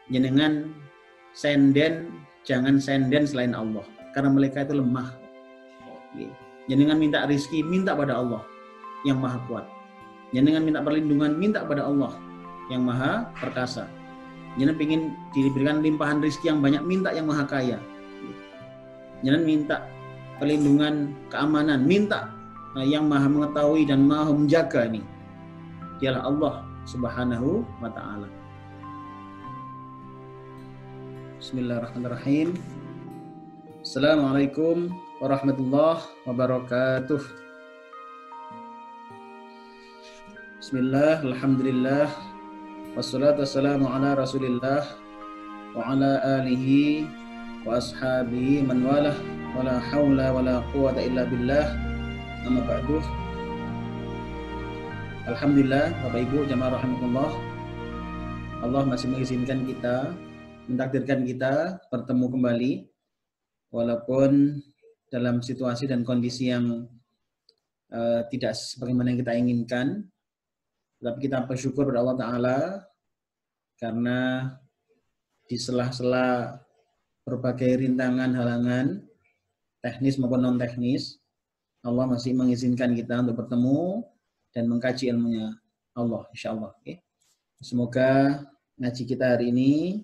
jenengan jangan senden selain Allah, karena mereka itu lemah. Jenengan minta rizki, minta pada Allah yang maha kuat. Jenengan minta perlindungan, minta pada Allah yang maha perkasa. Jenengan ingin diberikan limpahan rizki yang banyak, minta yang maha kaya. Jenengan minta perlindungan, keamanan, minta yang maha mengetahui dan maha menjaga ini. Dialah Allah Subhanahu wa ta'ala. Bismillahirrahmanirrahim. Assalamualaikum warahmatullahi wabarakatuh. Bismillah, alhamdulillah, wassalatu wassalamu ala rasulillah wa ala alihi wa ashabihi man walah, wa la hawla wa la quwata illa billah, amma ba'du. Alhamdulillah, Bapak Ibu jamaah rahimahullah, Allah masih mengizinkan kita, mentakdirkan kita bertemu kembali walaupun dalam situasi dan kondisi yang tidak sebagaimana yang kita inginkan. Tapi kita bersyukur pada Allah Ta'ala karena di sela-sela berbagai rintangan, halangan, teknis maupun non-teknis, Allah masih mengizinkan kita untuk bertemu dan mengkaji ilmunya Allah, insya Allah. Okay? Semoga ngaji kita hari ini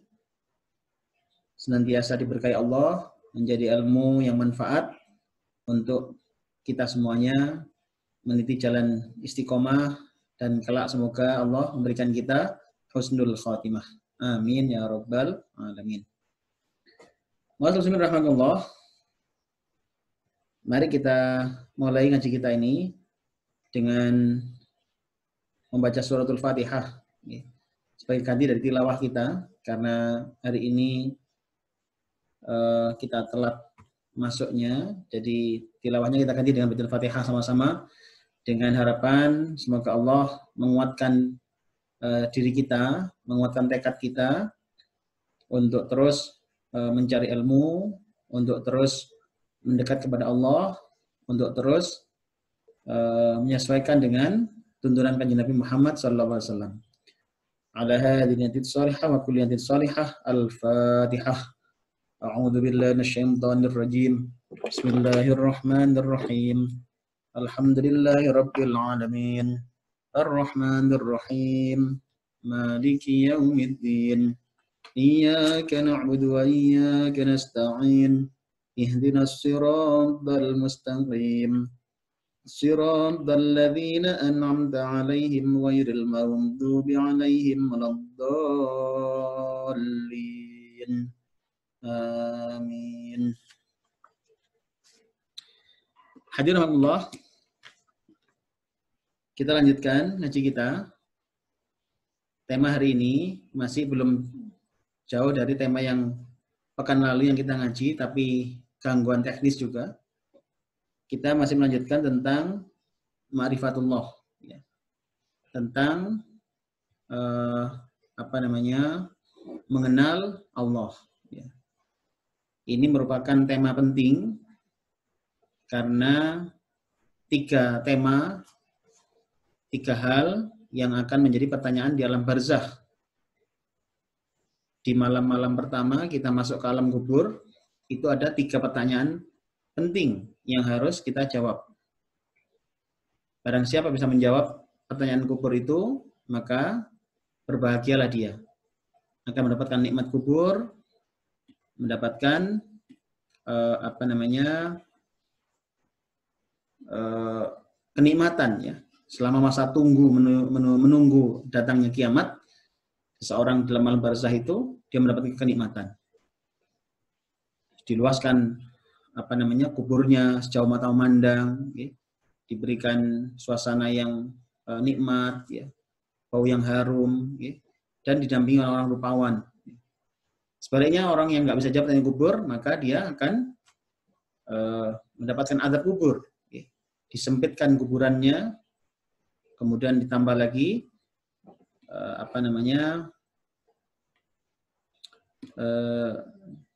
senantiasa diberkahi Allah, menjadi ilmu yang manfaat untuk kita semuanya, meniti jalan istiqomah, dan kelak semoga Allah memberikan kita husnul khatimah. Amin ya rabbal alamin. Bismillahirrahmanirrahim. Mari kita mulai ngaji kita ini dengan membaca suratul Fatihah sebagai ganti dari tilawah kita, karena hari ini kita telat masuknya, jadi tilawahnya kita ganti dengan baca Fatihah sama-sama, dengan harapan semoga Allah menguatkan diri kita, menguatkan tekad kita untuk terus mencari ilmu, untuk terus mendekat kepada Allah, untuk terus menyesuaikan dengan tuntunan kanjeng Nabi Muhammad SAW. Ala hadhihi niyatis salihah wa kulli niyatin salihah. Al-Fatihah. A'udzu billahi minasyaitonir rajim. Bismillahirrahmanirrahim. Alhamdulillahi rabbil alamin. Ar-Rahmanir Rahim. Maliki yaumiddin. Iyyaka na'budu wa iyyaka nasta'in. Ihdinas siratal mustaqim. Siratal ladzina an'amta 'alaihim ghairil maghdubi 'alaihim waladdallin. Amin. Hadirin Allah, kita lanjutkan ngaji kita. Tema hari ini masih belum jauh dari tema yang pekan lalu yang kita ngaji, tapi gangguan teknis juga. Kita masih melanjutkan tentang ma'rifatullah, ya. Tentang mengenal Allah. Ya. Ini merupakan tema penting karena tiga hal yang akan menjadi pertanyaan di alam barzakh. Di malam-malam pertama kita masuk ke alam kubur, itu ada tiga pertanyaan penting yang harus kita jawab. Barang siapa bisa menjawab pertanyaan kubur itu, maka berbahagialah dia. Akan mendapatkan nikmat kubur, mendapatkan kenikmatan, ya. Selama masa tunggu menunggu datangnya kiamat, seseorang dalam alam barzakh itu dia mendapatkan kenikmatan. Diluaskan kuburnya sejauh mata memandang, ya. Diberikan suasana yang nikmat, ya. Bau yang harum, ya. Dan didampingi orang rupawan. Sebaliknya orang yang nggak bisa jawab pertanyaan kubur, maka dia akan mendapatkan azab kubur, ya. Disempitkan kuburannya, kemudian ditambah lagi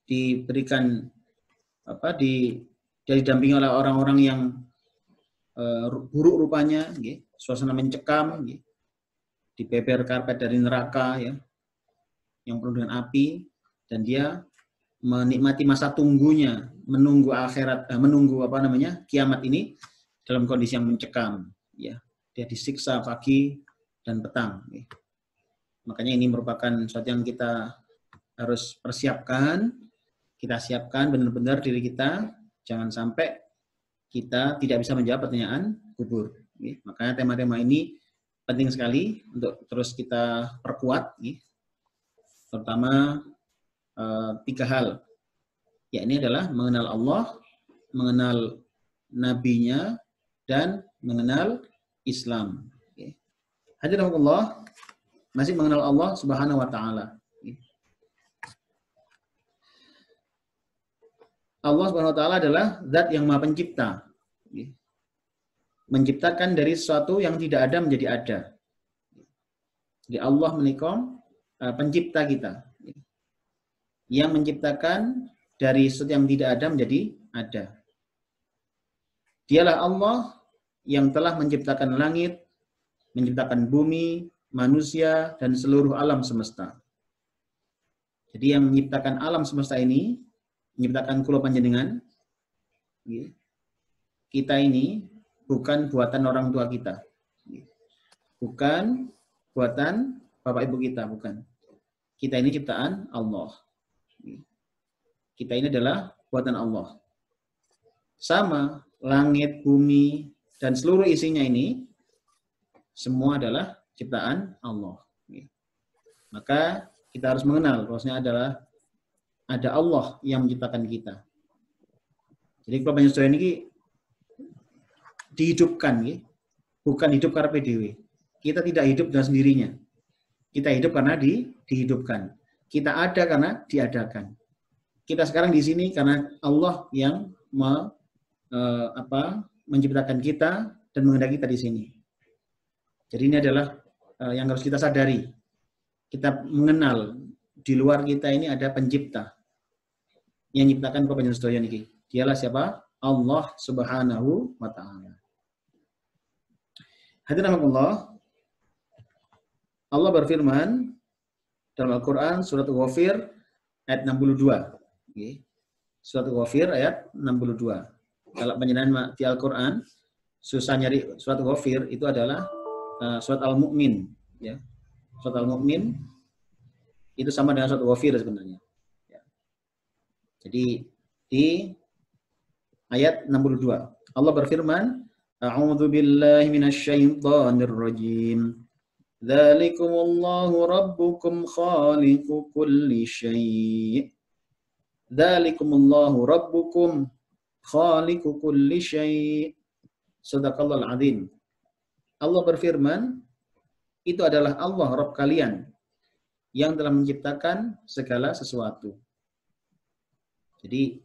diberikan dia didampingi oleh orang-orang yang buruk rupanya, ya. Suasana mencekam, ya. Dibeber karpet dari neraka, ya. yang penuh dengan api, dan dia menikmati masa tunggunya, menunggu akhirat, menunggu kiamat ini dalam kondisi yang mencekam. Ya, dia disiksa pagi dan petang. Ya. Makanya ini merupakan sesuatu yang kita harus persiapkan, kita siapkan benar-benar diri kita, jangan sampai kita tidak bisa menjawab pertanyaan kubur. Ya. Makanya tema-tema ini penting sekali untuk terus kita perkuat, ya. Terutama 3 hal. Ya, ini adalah mengenal Allah, mengenal nabinya, dan mengenal Islam. Ya. Hadirin Allah, masih mengenal Allah Subhanahu wa taala. Allah Subhanahu wa taala adalah zat yang Maha Pencipta. Menciptakan dari sesuatu yang tidak ada menjadi ada. Jadi Allah menikah pencipta kita. Yang menciptakan dari sesuatu yang tidak ada menjadi ada. Dialah Allah yang telah menciptakan langit, menciptakan bumi, manusia, dan seluruh alam semesta. Jadi yang menciptakan alam semesta ini, menciptakan kula panjenengan, kita ini bukan buatan orang tua kita. Bukan buatan bapak ibu kita, bukan. Kita ini ciptaan Allah. Kita ini adalah buatan Allah. Sama, langit, bumi, dan seluruh isinya ini, semua adalah ciptaan Allah. Maka kita harus mengenal bahwasanya ada Allah yang menciptakan kita. Jadi kalau banyak sesuatu ini dihidupkan, bukan hidup karena PDW. Kita tidak hidup dengan sendirinya. Kita hidup karena dihidupkan. Kita ada karena diadakan. Kita sekarang di sini karena Allah yang menciptakan kita dan menghendaki kita di sini. Jadi ini adalah yang harus kita sadari. Kita mengenal di luar kita ini ada pencipta yang menciptakan kepanjangan sedaya niki. Dialah siapa? Allah Subhanahu wa taala. Hadirin Allah, Allah berfirman dalam Al-Qur'an surat Ghafir ayat 62. Surat Ghafir ayat 62. Kalau penjelasan di Al-Qur'an susah nyari surat Ghafir itu adalah surat Al-Mu'min, ya. Surat Al-Mu'min itu sama dengan surat Ghafir sebenarnya. Ya. Jadi di ayat 62 Allah berfirman, A'udzu billahi minasyaitonir rajim. Dzalikumullahu rabbukum khaliqu kulli syai'. Dzalikumullahu rabbukum khaliqu kulli syai'. Shadaqallahul azim. Allah berfirman, itu adalah Allah Rabb kalian yang telah menciptakan segala sesuatu. Jadi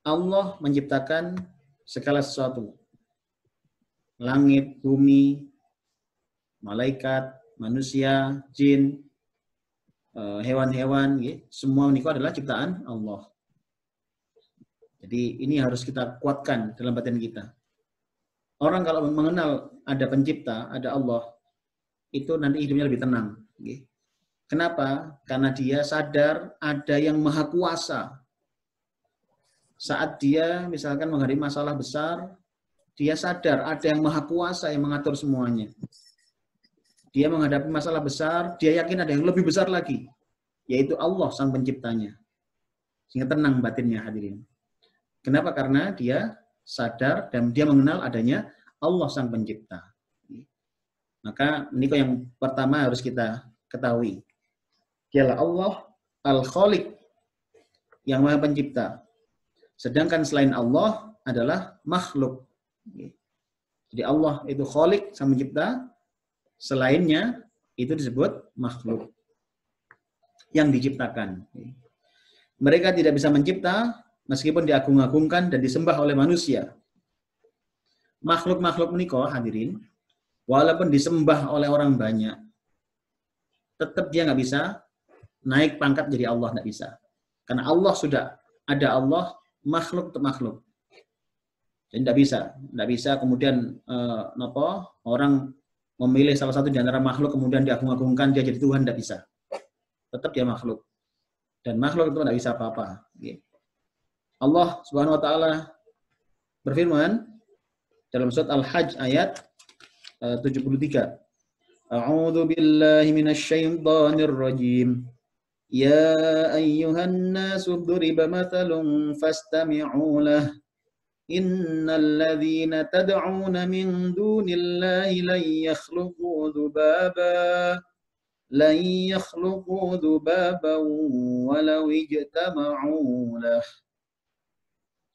Allah menciptakan segala sesuatu. Langit, bumi, malaikat, manusia, jin, hewan-hewan, semua itu adalah ciptaan Allah. Jadi ini harus kita kuatkan dalam batin kita. Orang kalau mengenal ada pencipta, ada Allah, itu nanti hidupnya lebih tenang. Kenapa? Karena dia sadar ada yang maha kuasa. Saat dia misalkan menghadapi masalah besar, dia sadar ada yang maha kuasa yang mengatur semuanya. Dia menghadapi masalah besar, dia yakin ada yang lebih besar lagi, yaitu Allah sang penciptanya. Sehingga tenang batinnya, hadirin. Kenapa? Karena dia sadar dan dia mengenal adanya Allah sang pencipta. Maka ini yang pertama harus kita ketahui. Dialah Allah Al-Khaliq yang maha pencipta. Sedangkan selain Allah adalah makhluk. Jadi Allah itu Khaliq sang pencipta, selainnya itu disebut makhluk yang diciptakan. Mereka tidak bisa mencipta meskipun diagung-agungkan dan disembah oleh manusia. Makhluk-makhluk menika hadirin, walaupun disembah oleh orang banyak, tetap dia nggak bisa naik pangkat jadi Allah, nggak bisa. Karena Allah sudah ada Allah, makhluk untuk makhluk. Jadi tidak bisa kemudian orang memilih salah satu di antara makhluk kemudian diagung-agungkan dia jadi Tuhan, tidak bisa. tetap dia makhluk. Dan makhluk itu tidak bisa apa-apa. Allah Subhanahu wa taala berfirman dalam surat Al-Hajj ayat 73. A'udzu billahi minasyaitonir rajim. Ya ayyuhan nasu duriba mathalun fastami'u lah. Innal ladzina tad'una min dunillahi lan yakhluqu dzubaba lan yakhluqu dzubaban walau ijtama'u lah.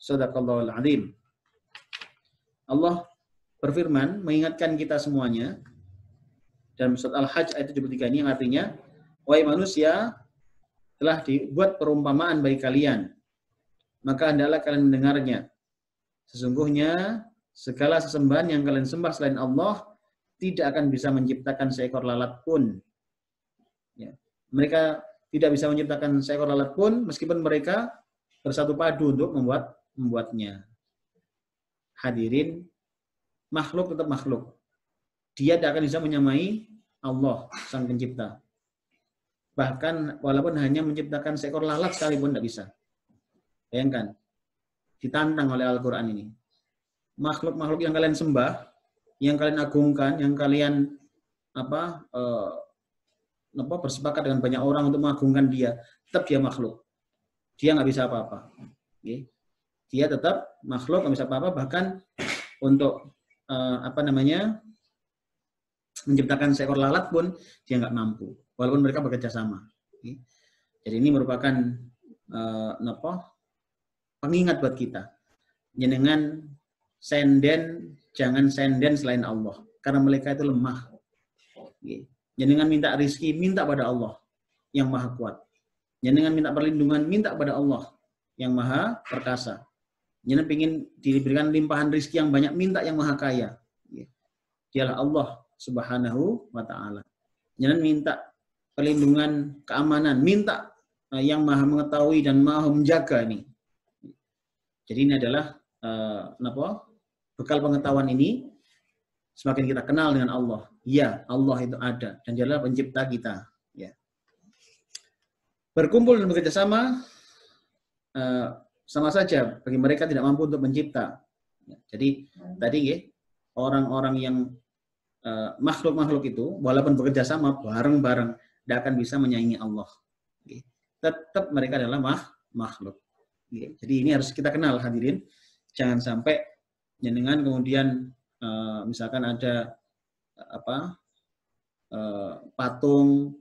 Shadaqallahul adzim. Allah berfirman mengingatkan kita semuanya dalam surat Al-Hajj ayat 73 ini, yang artinya, wahai manusia, telah dibuat perumpamaan bagi kalian, maka hendaklah kalian mendengarnya. Sesungguhnya segala sesembahan yang kalian sembah selain Allah tidak akan bisa menciptakan seekor lalat pun. Ya. Mereka tidak bisa menciptakan seekor lalat pun meskipun mereka bersatu padu untuk membuatnya. Hadirin, makhluk tetap makhluk. Dia tidak akan bisa menyamai Allah, Sang Pencipta. Bahkan walaupun hanya menciptakan seekor lalat sekalipun tidak bisa. Bayangkan, ditantang oleh Al-Quran ini. Makhluk-makhluk yang kalian sembah, yang kalian agungkan, yang kalian bersepakat dengan banyak orang untuk mengagungkan dia, tetap dia makhluk. Dia nggak bisa apa-apa. Dia tetap makhluk, nggak bisa apa-apa. Bahkan untuk menciptakan seekor lalat pun dia nggak mampu, walaupun mereka bekerja sama. Jadi ini merupakan pengingat buat kita. Jenengan jangan senden selain Allah, karena mereka itu lemah. Jenengan minta rizki, minta pada Allah yang maha kuat. Jenengan minta perlindungan, minta pada Allah yang maha perkasa. Jenengan ingin diberikan limpahan rizki yang banyak, minta yang maha kaya. Dialah Allah Subhanahu wa ta'ala. Jenengan minta perlindungan, keamanan, minta yang maha mengetahui dan maha menjaga ini. Jadi ini adalah bekal pengetahuan ini, semakin kita kenal dengan Allah. Ya, Allah itu ada dan Dia adalah pencipta kita. Ya. Berkumpul dan bekerja sama sama saja bagi mereka tidak mampu untuk mencipta. Ya. Jadi tadi orang-orang yang makhluk-makhluk itu walaupun bekerja sama bareng-bareng tidak akan bisa menyaingi Allah. Ya. Tetap mereka adalah makhluk. Jadi ini harus kita kenal, hadirin. Jangan sampai jenengan kemudian misalkan ada patung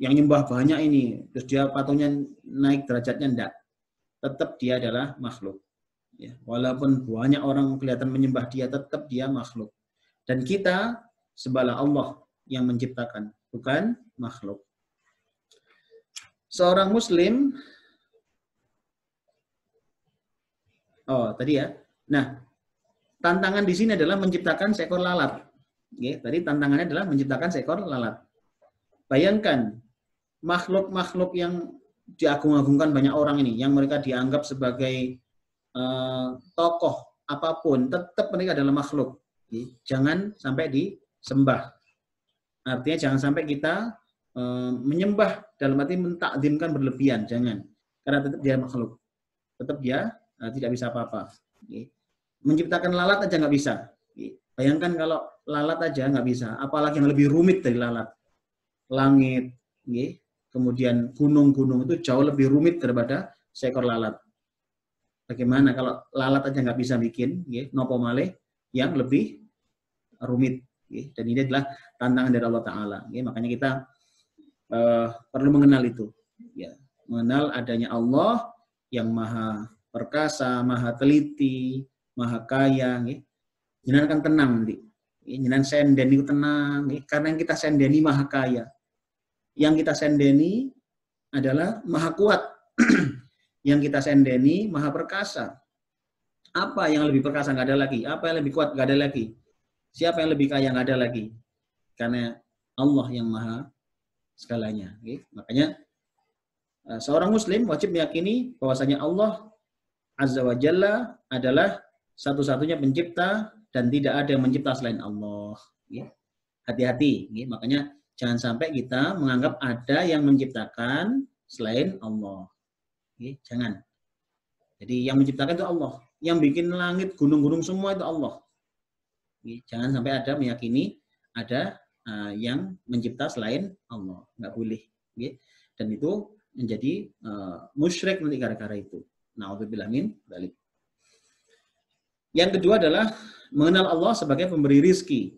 yang nyembah banyak ini, terus dia patungnya naik derajatnya, enggak. Tetap dia adalah makhluk. Ya, walaupun banyak orang kelihatan menyembah dia, tetap dia makhluk. Dan kita sembahlah Allah yang menciptakan, bukan makhluk. Seorang Muslim tadi ya. Nah, tantangan di sini adalah menciptakan seekor lalat. Tadi tantangannya adalah menciptakan seekor lalat. Bayangkan makhluk-makhluk yang diagung-agungkan banyak orang ini, yang mereka dianggap sebagai tokoh apapun, tetap mereka adalah makhluk. Jangan sampai disembah. Artinya jangan sampai kita menyembah dalam arti mentakdimkan berlebihan, jangan. Karena tetap dia makhluk. Tetap dia tidak bisa apa-apa. Menciptakan lalat aja nggak bisa. Bayangkan kalau lalat aja nggak bisa, apalagi yang lebih rumit dari lalat. Langit, kemudian gunung-gunung itu jauh lebih rumit daripada seekor lalat. Bagaimana kalau lalat aja nggak bisa bikin, nopo malih yang lebih rumit. Dan ini adalah tantangan dari Allah Ta'ala. Makanya kita perlu mengenal itu. Mengenal adanya Allah yang maha perkasa, maha teliti, maha kaya. Jenengan akan tenang nanti. Jenengan senden itu tenang. Karena yang kita sendeni maha kaya. Yang kita sendeni adalah maha kuat. Yang kita sendeni maha perkasa. Apa yang lebih perkasa? Nggak ada lagi. Apa yang lebih kuat? Nggak ada lagi. Siapa yang lebih kaya? Nggak ada lagi. Karena Allah yang maha segalanya. Makanya seorang Muslim wajib meyakini bahwasanya Allah Azza wa Jalla adalah satu-satunya pencipta dan tidak ada yang mencipta selain Allah. Hati-hati. Makanya Jangan sampai kita menganggap ada yang menciptakan selain Allah. Jangan. Jadi yang menciptakan itu Allah. Yang bikin langit, gunung-gunung semua itu Allah. Jangan sampai ada meyakini ada yang mencipta selain Allah. Nggak boleh. Dan itu menjadi musyrik nanti gara-gara itu. Na'udzubillah min dzalik. Yang kedua adalah mengenal Allah sebagai pemberi rizki.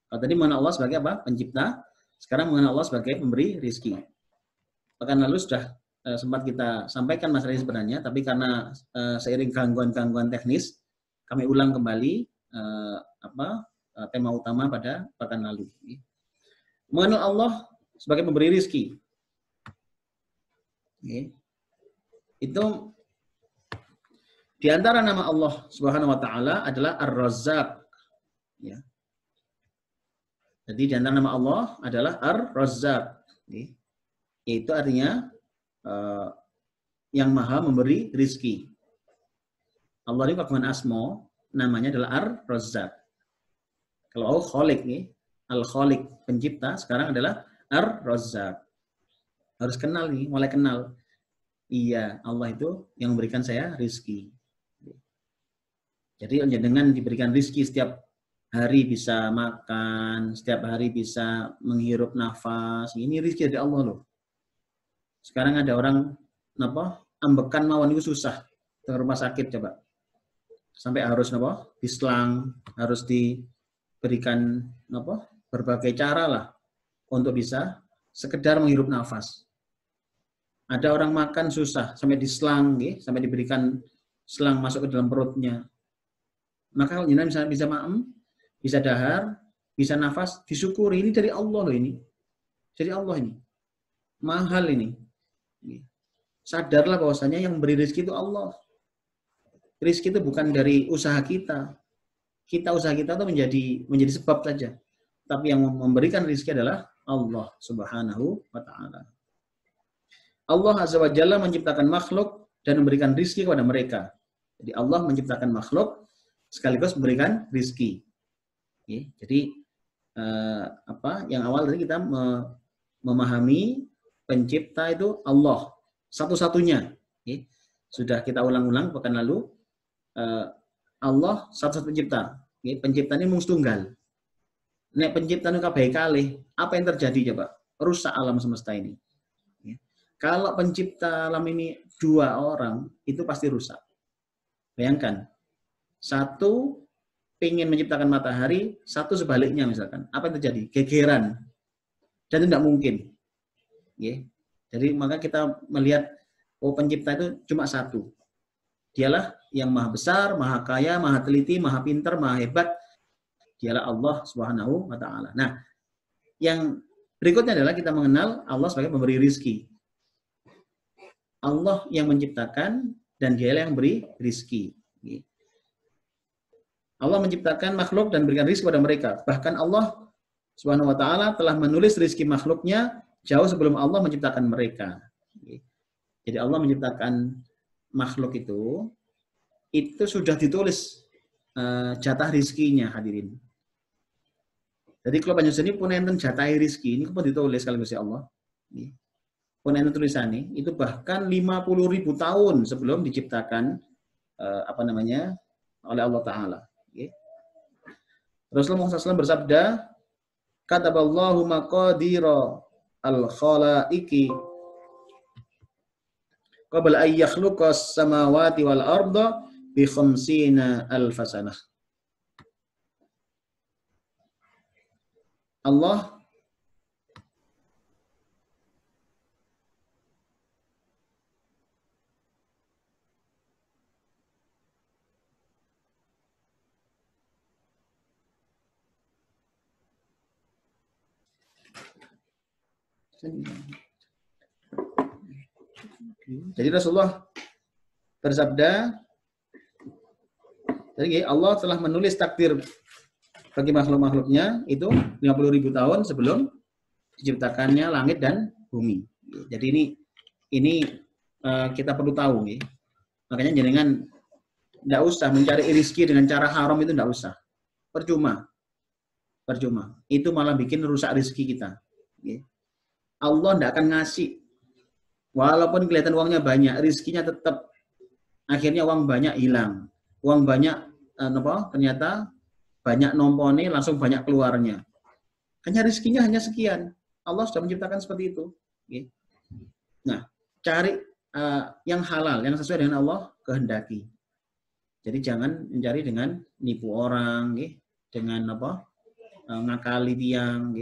Kalau tadi mengenal Allah sebagai apa? Pencipta. Sekarang mengenal Allah sebagai pemberi rizki. Pekan lalu sudah sempat kita sampaikan masalah ini sebenarnya, tapi karena seiring gangguan-gangguan teknis, kami ulang kembali tema utama pada pekan lalu. Mengenal Allah sebagai pemberi rizki. Itu di antara nama Allah Subhanahu wa taala adalah Ar-Razzaq. Ya. Jadi di antara nama Allah adalah Ar-Razzaq. Yaitu artinya yang maha memberi rizki. Allah ini Rahman Asmo, namanya adalah Ar-Razzaq. Kalau Khaliq nih, Al-Khaliq pencipta, sekarang adalah Ar-Razzaq. Harus kenal nih, mulai kenal. Iya, Allah itu yang memberikan saya rizki. Jadi dengan diberikan rizki setiap hari bisa makan, setiap hari bisa menghirup nafas, ini rizki dari Allah loh. Sekarang ada orang ambekan mawon itu susah ke rumah sakit coba. Sampai harus diselang, harus diberikan berbagai cara lah untuk bisa sekedar menghirup nafas. Ada orang makan susah sampai diselang, sampai diberikan selang masuk ke dalam perutnya. Maka kalau misalnya bisa maem, bisa dahar, bisa nafas, disyukuri. Ini dari Allah loh ini. Dari Allah ini. Mahal ini. Sadarlah bahwasanya yang memberi rezeki itu Allah. Rezeki itu bukan dari usaha kita. Usaha kita itu menjadi sebab saja. Tapi yang memberikan rezeki adalah Allah Subhanahu wa taala. Allah Azza wa Jalla menciptakan makhluk dan memberikan rizki kepada mereka. Jadi Allah menciptakan makhluk sekaligus memberikan rizki. Jadi yang awal tadi kita memahami pencipta itu Allah satu-satunya. Sudah kita ulang-ulang pekan lalu. Allah satu-satu pencipta. Pencipta ini mung tunggal. Nek pencipta itu kabeh kalih, apa yang terjadi coba? Rusak alam semesta ini. Kalau pencipta alam ini dua orang, itu pasti rusak. Bayangkan, satu ingin menciptakan matahari, satu sebaliknya misalkan. Apa yang terjadi? Gegeran. Dan itu tidak mungkin. Jadi maka kita melihat, pencipta itu cuma satu. Dialah yang maha besar, maha kaya, maha teliti, maha pintar, maha hebat. Dialah Allah Subhanahu wa taala. Nah, yang berikutnya adalah kita mengenal Allah sebagai pemberi rizki. Allah yang menciptakan dan Dialah yang beri rizki. Allah menciptakan makhluk dan berikan rizki pada mereka. Bahkan Allah Subhanahu wa taala telah menulis rizki makhluknya jauh sebelum Allah menciptakan mereka. Jadi Allah menciptakan makhluk itu sudah ditulis jatah rizkinya, hadirin. Jadi kalau panjenengan pun enten jatah rizki ini pun ditulis kalau Gusti Allah. Pun enten tulisannya itu bahkan 50.000 tahun sebelum diciptakan oleh Allah Taala. Rasulullah SAW bersabda, kataballahu maqadira al-khalaiqi qabla an yakhluqas samawati wal arda bi 50 alf sanah. Allah Jadi Rasulullah bersabda, jadi Allah telah menulis takdir bagi makhluk-makhluknya itu 50.000 tahun sebelum diciptakannya langit dan bumi. Jadi ini kita perlu tahu. Makanya jenengan tidak usah mencari rezeki dengan cara haram, itu tidak usah. Percuma. percuma. Itu malah bikin rusak rezeki kita. Allah tidak akan ngasih, walaupun kelihatan uangnya banyak, rezekinya tetap akhirnya uang banyak hilang, uang banyak ternyata banyak nompone langsung banyak keluarnya. Hanya rezekinya hanya sekian. Allah sudah menciptakan seperti itu. Nah, cari yang halal, yang sesuai dengan Allah kehendaki. Jadi jangan mencari dengan nipu orang, dengan ngakali tiang,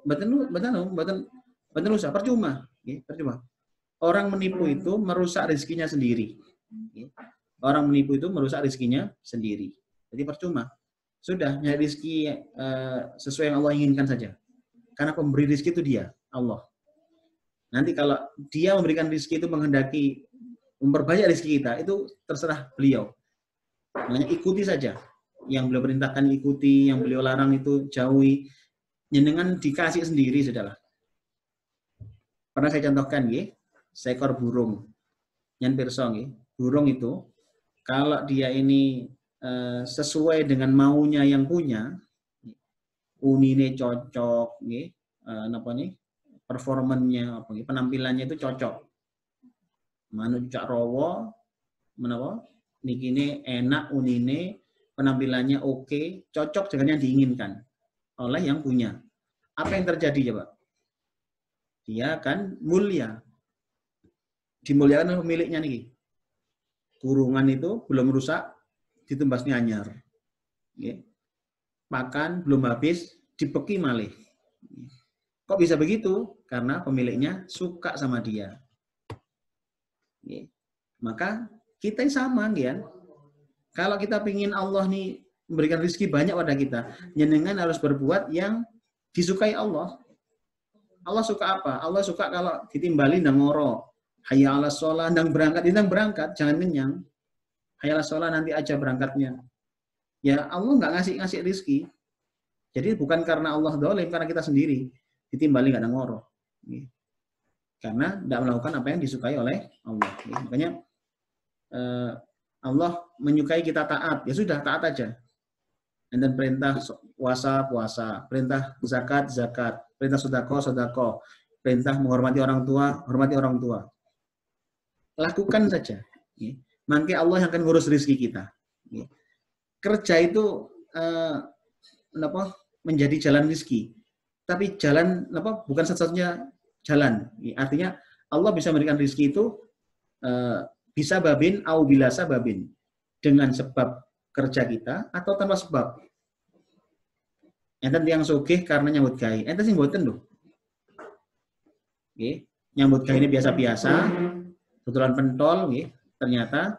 betul usah percuma, percuma. Orang menipu itu merusak rezekinya sendiri. Orang menipu itu merusak rezekinya sendiri. Jadi percuma. Sudah nyari rezeki sesuai yang Allah inginkan saja. Karena pemberi rezeki itu Dia, Allah. Nanti kalau Dia memberikan rezeki itu menghendaki memperbanyak rezeki kita, itu terserah Beliau. Makanya ikuti saja. Yang Beliau perintahkan ikuti, yang Beliau larang itu jauhi. Jenengan dikasih sendiri sudahlah. Pernah saya contohkan, seekor burung. Yang pirsa, burung itu kalau dia ini sesuai dengan maunya yang punya, unine cocok, performannya, penampilannya itu cocok. Manuk cak rowo, menapa? Niki enak unine, penampilannya oke, cocok dengan yang diinginkan oleh yang punya. Apa yang terjadi coba? Dia akan mulia. Dimuliakan oleh pemiliknya nih. Kurungan itu belum rusak, ditembasnya anyar. Makan belum habis, dipeki malih. Kok bisa begitu? Karena pemiliknya suka sama dia. Maka kita sama, kalau kita ingin Allah nih memberikan rezeki banyak pada kita, jenengan harus berbuat yang disukai Allah. Allah suka apa? Allah suka kalau ditimbali nang ngoro. Hayya 'alas shalah, nang berangkat, jangan kenyang. Hayya 'alas shalah, nanti aja berangkatnya. Ya Allah nggak ngasih rezeki. Jadi bukan karena Allah dolim, karena kita sendiri ditimbali nggak nang ngoro. Karena tidak melakukan apa yang disukai oleh Allah. Makanya Allah menyukai kita taat. Ya sudah, taat aja. Dan perintah puasa, perintah zakat, perintah sedekah, perintah menghormati orang tua, hormati orang tua. Lakukan saja. Nanti Allah yang akan ngurus rezeki kita. Kerja itu menjadi jalan rezeki. Tapi jalan bukan satu-satunya jalan. Artinya Allah bisa memberikan rezeki itu bisa babin au bila sababin, dengan sebab kerja kita atau tanpa sebab. Enten yang sugih karena nyambut gawe. Enten sing mboten lho. Nyambut gawe ini biasa-biasa, kebetulan pentol, ternyata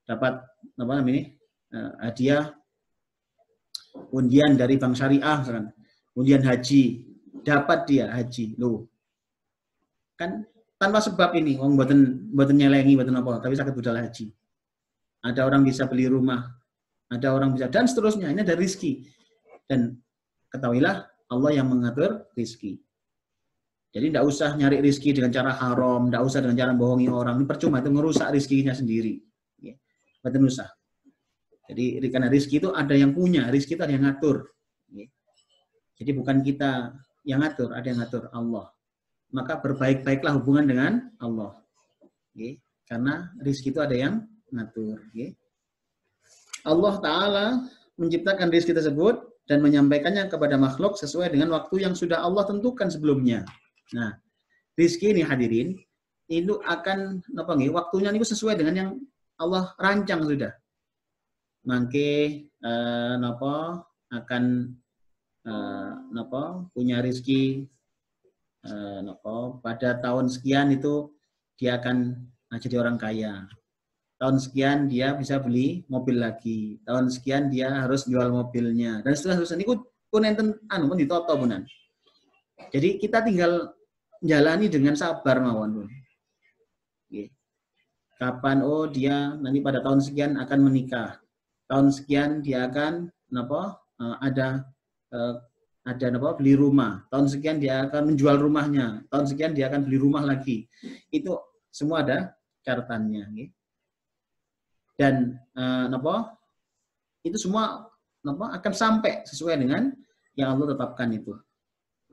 dapat hadiah undian dari Bank Syariah, misalkan. Undian haji, dapat dia haji. Loh. Kan tanpa sebab ini, wong mboten nyelengi, mboten apa, tapi sakit budal haji. Ada orang bisa beli rumah, ada orang bisa, dan seterusnya. Ini ada rezeki. Dan ketahuilah Allah yang mengatur rezeki. Jadi tidak usah nyari rezeki dengan cara haram, tidak usah dengan cara bohongi orang. Ini percuma, itu merusak rezekinya sendiri. Betul usah. Jadi karena rezeki itu ada yang punya, rezeki itu ada yang ngatur. Jadi bukan kita yang ngatur, ada yang ngatur, Allah. Maka berbaik-baiklah hubungan dengan Allah. Karena rezeki itu ada yang ngatur. Allah Ta'ala menciptakan rezeki tersebut dan menyampaikannya kepada makhluk sesuai dengan waktu yang sudah Allah tentukan sebelumnya. Nah, rezeki ini hadirin, itu akan waktunya itu sesuai dengan yang Allah rancang sudah. Mangke akan punya rezeki pada tahun sekian itu dia akan jadi orang kaya. Tahun sekian dia bisa beli mobil lagi. Tahun sekian dia harus jual mobilnya. Dan seterusnya itu pun enten pun ditoto punan. Jadi kita tinggal jalani dengan sabar mawon. Kapan dia nanti pada tahun sekian akan menikah. Tahun sekian dia akan beli rumah. Tahun sekian dia akan menjual rumahnya. Tahun sekian dia akan beli rumah lagi. Itu semua ada catatannya. Dan itu semua akan sampai sesuai dengan yang Allah tetapkan itu.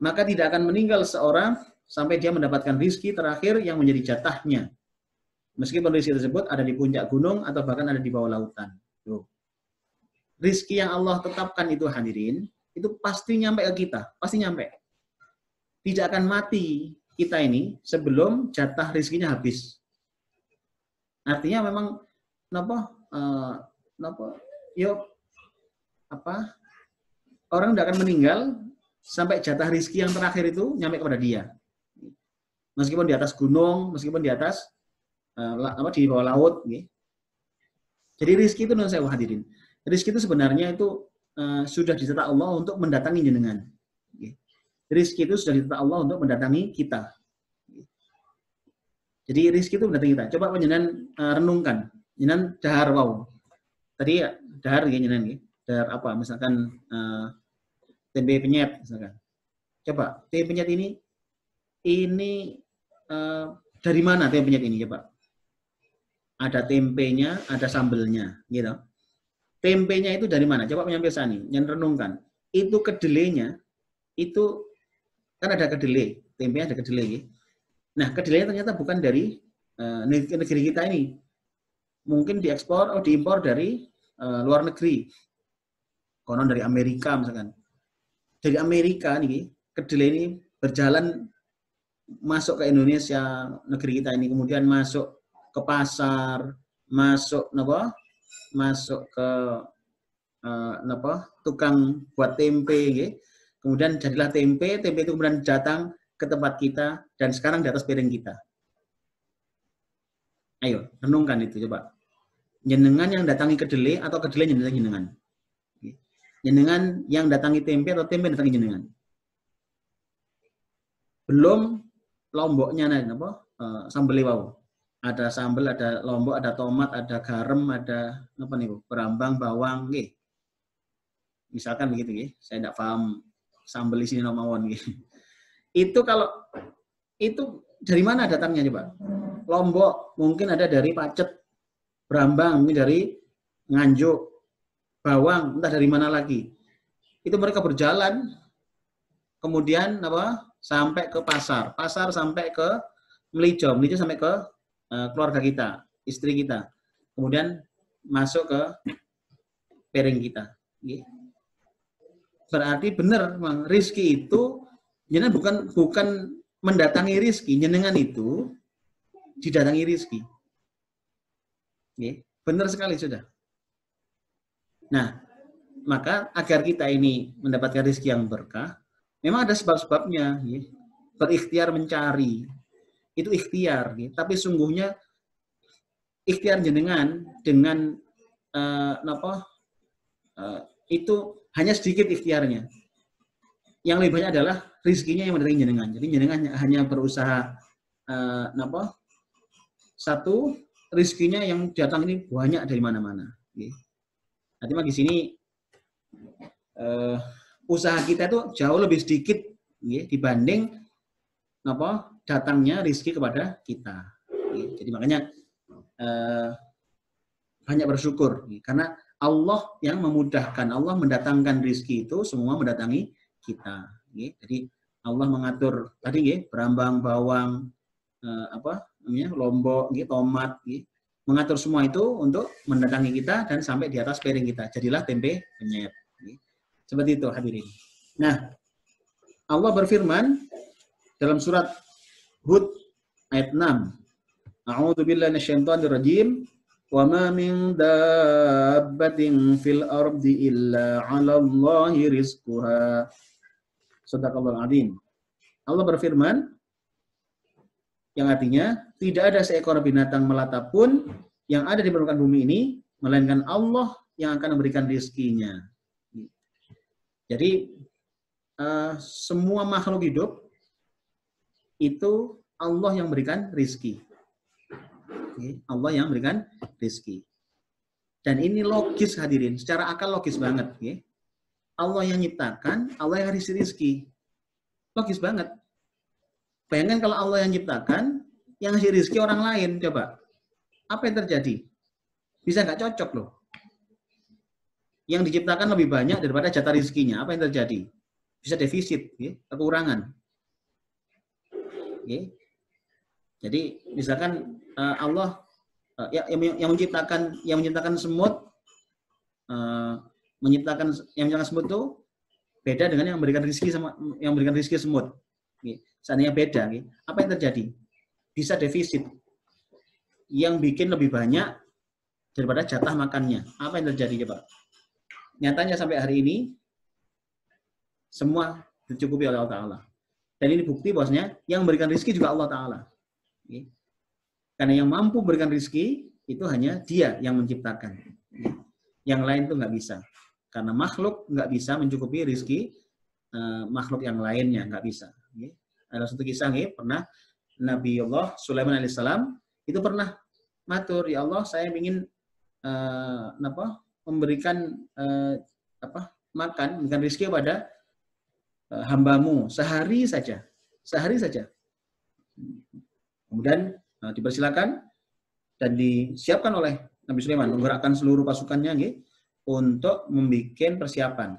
Maka tidak akan meninggal seorang sampai dia mendapatkan rizki terakhir yang menjadi jatahnya. Meskipun rizki tersebut ada di puncak gunung atau bahkan ada di bawah lautan. Tuh. Rizki yang Allah tetapkan itu hadirin, itu pasti nyampe ke kita, pasti nyampe. Tidak akan mati kita ini sebelum jatah rizkinya habis. Artinya memang orang tidak akan meninggal sampai jatah rizki yang terakhir itu nyampe kepada dia. Meskipun di atas gunung, meskipun di atas di bawah laut. Jadi rizki itu saya hadirin. Rizki itu sebenarnya itu sudah dicetak Allah untuk mendatangi jenengan. Rizki itu sudah dicetak Allah untuk mendatangi kita. Jadi rizki itu mendatangi kita. Coba jenengan renungkan. Jenengan dahar wow. Tadi dahar jenengan dahar apa? Misalkan tempe penyet misalkan. Coba tempe penyet ini dari mana tempe penyet ini coba? Ada tempenya, ada sambelnya, gitu. Tempenya itu dari mana? Coba penyampaian nih, yang renungkan. Itu kedelainya, itu kan ada kedelai, tempenya ada kedelai. Gitu. Nah, kedelainya ternyata bukan dari negeri kita ini. Mungkin diekspor atau diimpor dari luar negeri. Konon dari Amerika misalkan. Dari Amerika nih, kedelai ini berjalan masuk ke Indonesia, negeri kita ini, kemudian masuk ke pasar, masuk ke tukang buat tempe, gitu. Kemudian jadilah tempe itu kemudian datang ke tempat kita dan sekarang di atas piring kita. Ayo, renungkan itu coba. Jenengan yang datangi kedelai atau kedelai yang datangi jenengan? Jenengan yang datangi tempe atau tempe yang datangi jenengan? Belum lomboknya sambel wow. Ada sambel, ada lombok, ada tomat, ada garam, ada berambang, bawang, gitu. Misalkan begitu, gitu. Saya tidak paham sambel di sini nomawon, gitu. Itu kalau itu dari mana datangnya coba? Lombok mungkin ada dari Pacet, berambang mungkin dari Nganjuk, bawang entah dari mana lagi. Itu mereka berjalan, kemudian sampai ke pasar sampai ke Melijo sampai ke keluarga kita, istri kita, kemudian masuk ke piring kita. Berarti benar, memang rizki itu jenengan bukan mendatangi rizki, jenengan itu didatangi rizki. Benar sekali sudah. Nah, maka agar kita ini mendapatkan rizki yang berkah, memang ada sebab-sebabnya. Berikhtiar mencari. Itu ikhtiar, tapi sungguhnya ikhtiar jenengan dengan itu hanya sedikit ikhtiarnya. Yang lebih banyak adalah rizkinya yang mendatangi jenengan. Jadi jenengan hanya berusaha satu rizkinya yang datang ini banyak dari mana-mana. Nanti di sini usaha kita itu jauh lebih sedikit dibanding datangnya rizki kepada kita. Jadi makanya banyak bersyukur karena Allah yang memudahkan, Allah mendatangkan rizki itu semua mendatangi kita. Jadi Allah mengatur tadi berambang, bawang, lombok, tomat, mengatur semua itu untuk mendatangi kita dan sampai di atas piring kita. Jadilah tempe penyet. Seperti itu hadirin. Nah, Allah berfirman dalam surat Hud ayat 6. A'udzu billahi minasyaitonir rajim. Wa ma min dabbatin fil ardi illa 'alallahi rizquha. Shadaqallahul azim. Allah berfirman yang artinya tidak ada seekor binatang melata pun yang ada di permukaan bumi ini melainkan Allah yang akan memberikan rizkinya. Jadi semua makhluk hidup itu Allah yang berikan rizki. Allah yang berikan rizki. Dan ini logis hadirin, secara akal logis banget. Allah yang nyiptakan, Allah yang ngasih rizki. Logis banget. Bayangkan kalau Allah yang nyiptakan, yang ngasih rizki orang lain, coba. Apa yang terjadi? Bisa nggak cocok loh. yang diciptakan lebih banyak daripada jatah rezekinya, apa yang terjadi? Bisa defisit, ya, kekurangan. Ya. Jadi misalkan Allah yang menciptakan semut, yang menciptakan semut itu beda dengan yang memberikan rezeki semut. Ya. Seandainya beda, ya. Apa yang terjadi? Bisa defisit. Yang bikin lebih banyak daripada jatah makannya. Apa yang terjadi coba? Nyatanya sampai hari ini semua dicukupi oleh Allah Ta'ala. Dan ini bukti bahwasanya yang memberikan rezeki juga Allah Ta'ala. Karena yang mampu memberikan rezeki itu hanya Dia yang menciptakan. Yang lain itu nggak bisa. Karena makhluk nggak bisa mencukupi rezeki makhluk yang lainnya, nggak bisa. Ada satu kisah pernah Nabi Allah Sulaiman alaihissalam itu pernah matur, ya Allah saya ingin memberikan memberikan rezeki kepada hambamu sehari saja. Kemudian dipersilakan dan disiapkan oleh Nabi Sulaiman menggerakkan seluruh pasukannya untuk membuat persiapan.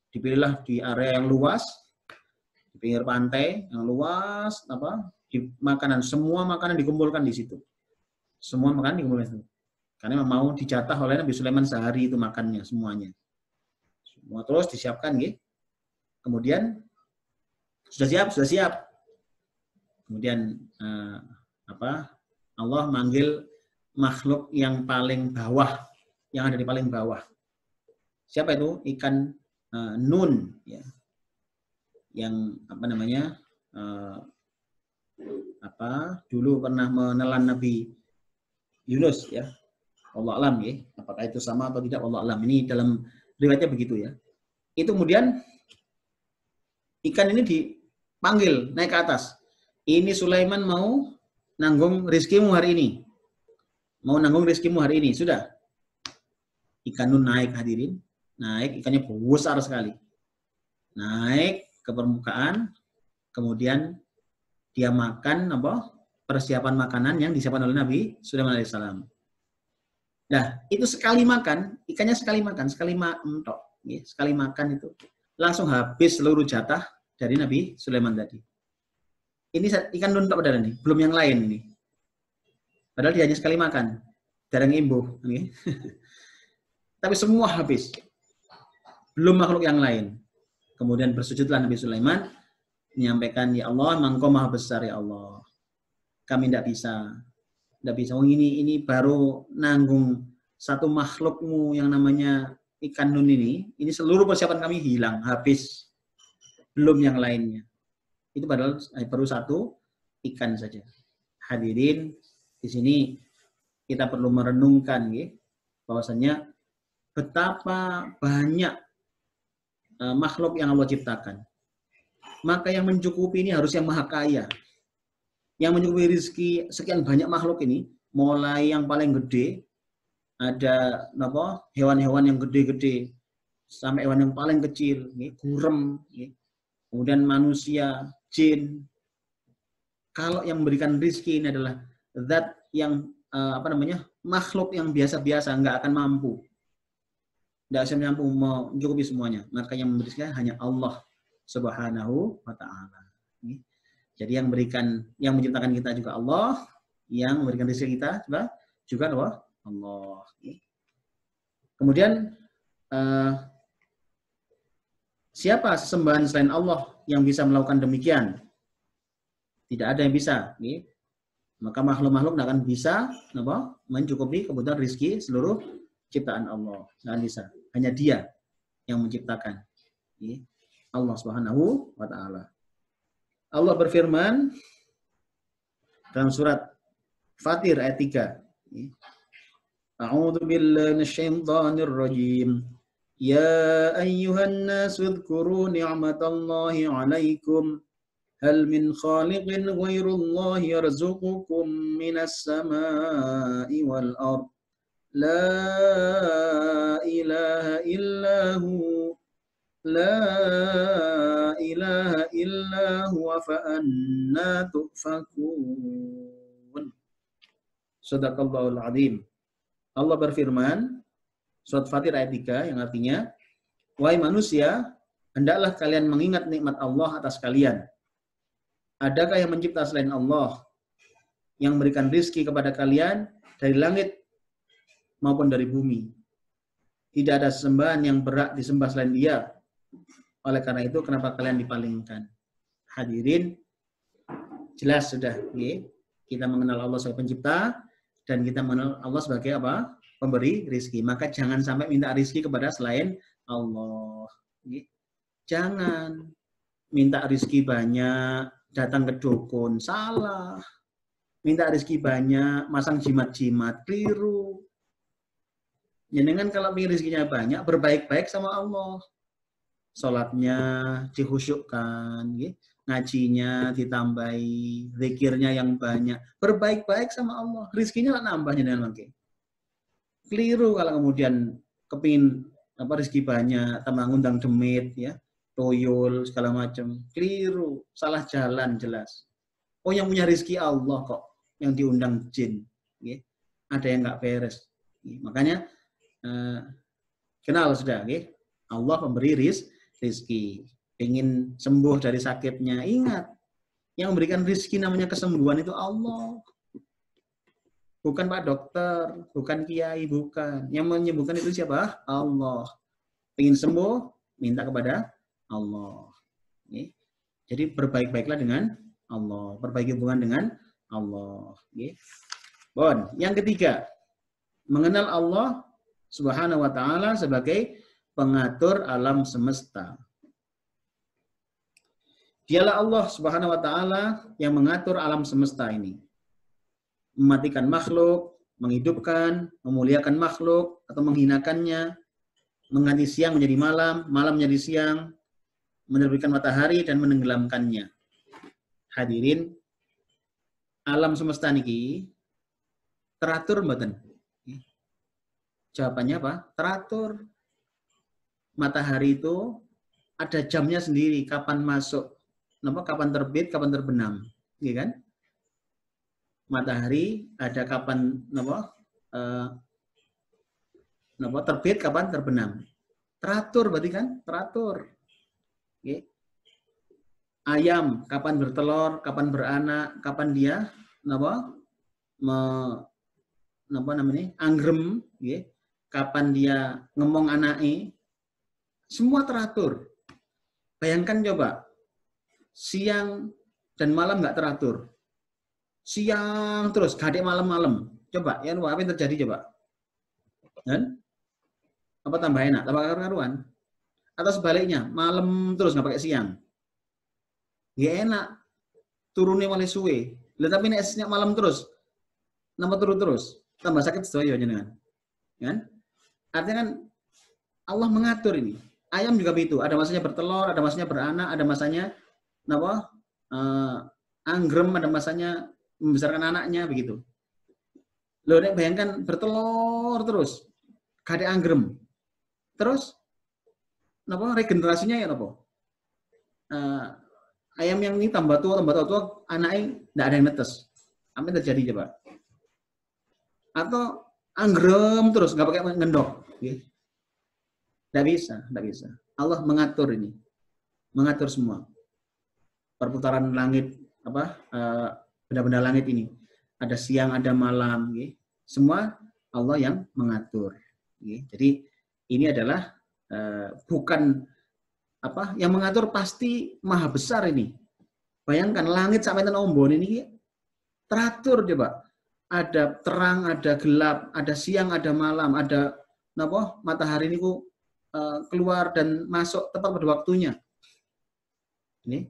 Dipilihlah di area yang luas, di pinggir pantai yang luas, semua makanan dikumpulkan di situ. Semua makanan dikumpulkan di situ. Karena mau dijatah oleh Nabi Sulaiman sehari itu makannya semuanya. Semua terus disiapkan, kemudian sudah siap. Kemudian Allah manggil makhluk yang paling bawah, yang ada di paling bawah. Siapa itu? Ikan nun, ya. Yang dulu pernah menelan Nabi Yunus, ya. Allah alam, ya. Apakah itu sama atau tidak, Allah alam. Ini dalam riwayatnya begitu, ya. Itu kemudian ikan ini dipanggil naik ke atas. Ini Sulaiman mau nanggung rezekimu hari ini. Sudah. Ikan nun naik, hadirin. Naik, ikannya besar sekali. Naik ke permukaan, kemudian dia makan persiapan makanan yang disiapkan oleh Nabi Sulaiman alaihissalam. Nah, itu sekali makan, ikannya sekali makan itu langsung habis seluruh jatah dari Nabi Sulaiman tadi. Ini ikan nun padahal nih, belum yang lain ini. Padahal dia hanya sekali makan, jarang imbuh. Tapi semua habis. Belum makhluk yang lain. Kemudian bersujudlah Nabi Sulaiman menyampaikan, ya Allah, Engkau maha besar ya Allah. Kami tidak bisa. Ini baru nanggung satu makhlukmu yang namanya ikan nun ini seluruh persiapan kami hilang, habis. Belum yang lainnya. Itu padahal baru satu ikan saja. Hadirin, di sini kita perlu merenungkan bahwasanya betapa banyak makhluk yang Allah ciptakan. Maka yang mencukupi ini harus yang maha kaya. Yang mencukupi rezeki sekian banyak makhluk ini, mulai yang paling gede, ada hewan-hewan yang gede-gede, sampai hewan yang paling kecil, gurem, kemudian manusia, jin. Kalau yang memberikan rezeki ini adalah zat yang makhluk yang biasa-biasa, nggak akan mampu. Tidak bisa mampu mencukupi semuanya. Maka yang memberikan hanya Allah Subhanahu wa Ta'ala. Jadi yang menciptakan kita juga Allah, yang memberikan rezeki kita juga Allah. Kemudian siapa sesembahan selain Allah yang bisa melakukan demikian? Tidak ada yang bisa. Maka makhluk-makhluk tidak akan bisa mencukupi kebutuhan rezeki seluruh ciptaan Allah. Tidak bisa. Hanya Dia yang menciptakan. Allah Subhanahu wa Ta'ala. Allah berfirman dalam surat Fatir ayat 3. A'udzu billahi minasyaitonir rajim. Ya ayyuhan nasu dzkuru ni'matallahi 'alaikum hal min khaliqin ghairullahi yarzuqukum minas samaa'i wal ard la ilaha illahu la ilaha illa huwa fa anna tufakun. Shadaqallahul azim. Allah berfirman, Surat Fatir ayat 3 yang artinya, wahai manusia, hendaklah kalian mengingat nikmat Allah atas kalian. Adakah yang mencipta selain Allah, yang memberikan rizki kepada kalian dari langit maupun dari bumi? Tidak ada sesembahan yang berhak disembah selain Dia. Oleh karena itu, kenapa kalian dipalingkan? Hadirin, jelas sudah. Kita mengenal Allah sebagai pencipta, dan kita mengenal Allah sebagai apa? Pemberi rizki. Maka jangan sampai minta rizki kepada selain Allah. Jangan minta rizki banyak, datang ke dukun, salah. Minta rizki banyak, masang jimat-jimat, keliru. Jangan kalau ingin rizkinya banyak, berbaik-baik sama Allah. Sholatnya dihusyukkan, ngajinya ditambahi, zikirnya yang banyak, berbaik-baik sama Allah. Rizkinya lah nambahnya dengan makin. Keliru kalau kemudian kepingin rizki banyak, tambah ngundang demit, ya, toyol segala macam. Keliru, salah jalan jelas. Oh, yang punya rizki Allah kok, yang diundang jin. Ada yang nggak beres. Makanya kenal sudah, Allah pemberi rizki. Ingin sembuh dari sakitnya, ingat, yang memberikan rizki namanya kesembuhan itu Allah. Bukan Pak Dokter, bukan Kiai, bukan. Yang menyembuhkan itu siapa? Allah. Ingin sembuh, minta kepada Allah. Jadi berbaik-baiklah dengan Allah. Perbaiki hubungan dengan Allah. Bon, yang ketiga, mengenal Allah Subhanahu wa ta'ala sebagai pengatur alam semesta. Dialah Allah Subhanahu wa ta'ala yang mengatur alam semesta ini. Mematikan makhluk, menghidupkan, memuliakan makhluk, atau menghinakannya, mengganti siang menjadi malam, malam menjadi siang, menerbitkan matahari, dan menenggelamkannya. Hadirin, alam semesta niki teratur mboten? Jawabannya apa? Teratur. Matahari itu ada jamnya sendiri, kapan masuk, kapan terbit, kapan terbenam, kan? Matahari ada kapan terbit, kapan terbenam. Teratur berarti kan? Teratur. Ayam kapan bertelur, kapan beranak, kapan dia anggrem, kapan dia ngemong anaknya, semua teratur. Bayangkan coba, siang dan malam nggak teratur. Siang terus, gadek malam-malam. Coba, ya apa yang terjadi coba? Dan apa tambah enak? Tambah karuan? Atau sebaliknya, malam terus nggak pakai siang? Ya enak, turunnya malah suwe. Tapi ini esnya malam terus, nambah turun terus, tambah sakit sesuai jangan. Kan? Artinya kan Allah mengatur ini. Ayam juga begitu, ada masanya bertelur, ada masanya beranak, ada masanya anggrem, ada masanya membesarkan anaknya begitu. Loh, bayangkan bertelur terus, gak ada anggrem. Terus regenerasinya ya ayam yang ini tambah tua, anaknya tidak ada yang netes. Apa yang terjadi coba? Atau anggrem terus, nggak pakai ngendok. Tidak bisa. Allah mengatur ini, mengatur semua perputaran langit, benda-benda langit ini. Ada siang, ada malam, semua Allah yang mengatur. Jadi ini adalah bukan yang mengatur pasti maha besar ini. Bayangkan langit sampai ombon ini teratur coba. Ada terang, ada gelap, ada siang, ada malam, ada matahari ini keluar dan masuk tepat pada waktunya. Ini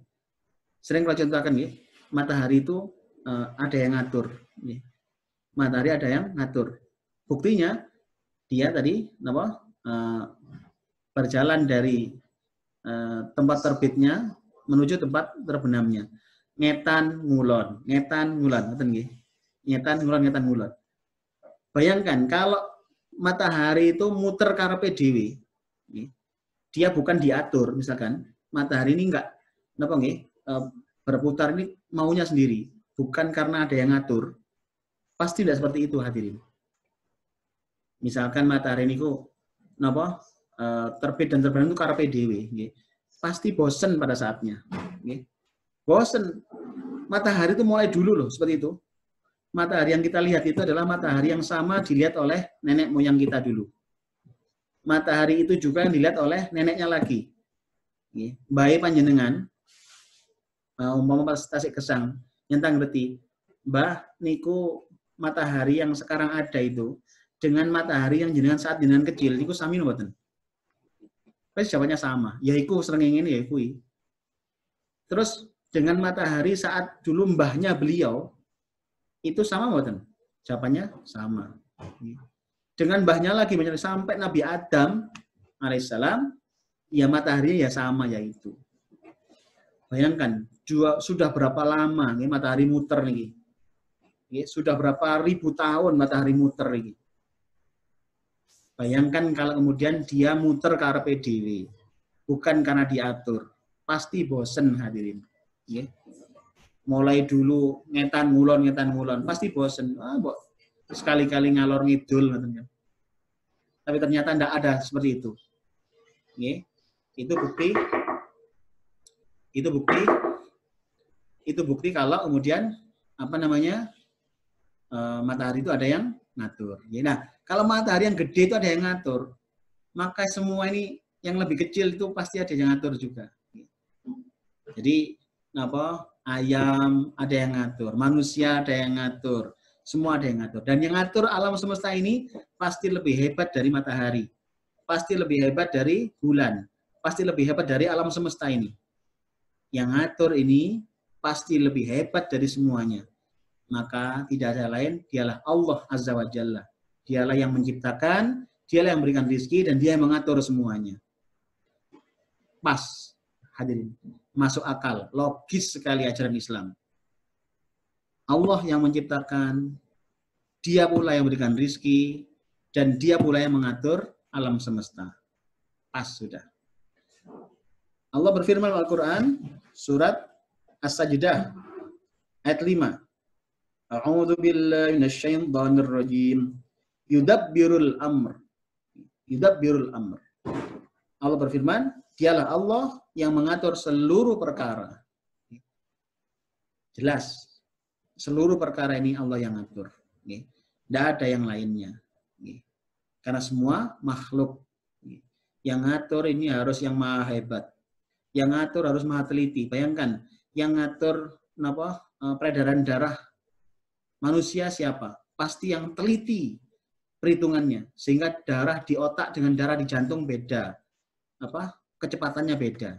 sering kalau contohkan matahari itu ada yang ngatur. Matahari ada yang ngatur. Buktinya dia tadi berjalan dari tempat terbitnya menuju tempat terbenamnya. Ngetan ngulon, ngetan ngulon. Bayangkan kalau matahari itu muter karepe dhewe, dia bukan diatur, misalkan matahari ini enggak berputar ini maunya sendiri, bukan karena ada yang ngatur. Pasti tidak seperti itu hadirin. Misalkan matahari ini napa terbit dan terbenam itu karepe dhewe nggih. Pasti bosen pada saatnya nggih. Bosen. Matahari itu mulai dulu loh seperti itu. Matahari yang kita lihat itu adalah matahari yang sama dilihat oleh nenek moyang kita dulu. Matahari itu juga yang dilihat oleh neneknya lagi. Bae panjenengan umpama pas Tasik Gesang nyentang ngerti, Mbah niku matahari yang sekarang ada itu dengan matahari yang jenengan saat jenengan kecil niku sami mboten? Pasti jawabannya sama. Ya iku srengenge ya kuwi. Terus dengan matahari saat dulu mbahnya beliau itu sama mboten? Jawabannya sama. Dengan mbahnya lagi sampai Nabi Adam alaihissalam, ya matahari ya sama yaitu. Bayangkan, sudah berapa lama nih matahari muter nih. Sudah berapa ribu tahun matahari muter nih. Bayangkan kalau kemudian dia muter ke arah PDW, bukan karena diatur, pasti bosen hadirin. Mulai dulu ngetan ngulon, pasti bosen. Sekali-kali ngalor ngidul, tapi ternyata tidak ada seperti itu. Itu bukti kalau kemudian matahari itu ada yang ngatur. Nah, kalau matahari yang gede itu ada yang ngatur, maka semua ini yang lebih kecil itu pasti ada yang ngatur juga. Jadi ayam ada yang ngatur, manusia ada yang ngatur, semua ada yang ngatur. Dan yang ngatur alam semesta ini pasti lebih hebat dari matahari, pasti lebih hebat dari bulan, pasti lebih hebat dari alam semesta ini. Yang ngatur ini pasti lebih hebat dari semuanya. Maka tidak ada lain, dialah Allah Azza wa Jalla. Dialah yang menciptakan, dialah yang memberikan rezeki, dan dia yang mengatur semuanya. Pas, hadirin. Masuk akal, logis sekali ajaran Islam. Allah yang menciptakan, dia pula yang memberikan rezeki, dan dia pula yang mengatur alam semesta. Pas sudah. Allah berfirman Al-Quran, surat As-Sajdah, ayat 5. A'udzu billahi minasyaitonir rajim. Yudabbirul amr. Yudabbirul amr. Allah berfirman, dialah Allah yang mengatur seluruh perkara. Jelas. Seluruh perkara ini Allah yang ngatur. Tidak ada yang lainnya. Karena semua makhluk. Yang ngatur ini harus yang maha hebat. Yang ngatur harus maha teliti. Bayangkan, yang ngatur peredaran darah manusia siapa? Pasti yang teliti perhitungannya. Sehingga darah di otak dengan darah di jantung beda. Kecepatannya beda.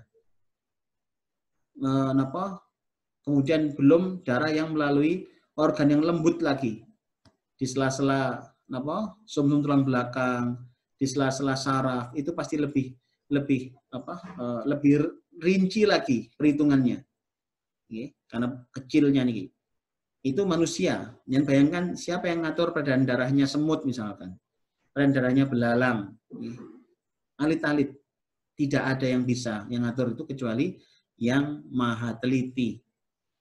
Kemudian belum darah yang melalui organ yang lembut lagi. Di sela-sela sumsum tulang belakang, di sela-sela saraf, itu pasti lebih rinci lagi perhitungannya. Karena kecilnya nih. Itu manusia. Yang bayangkan siapa yang ngatur peredaran darahnya semut misalkan. Peredaran darahnya belalang. Alit-alit. Tidak ada yang bisa yang ngatur itu kecuali yang maha teliti.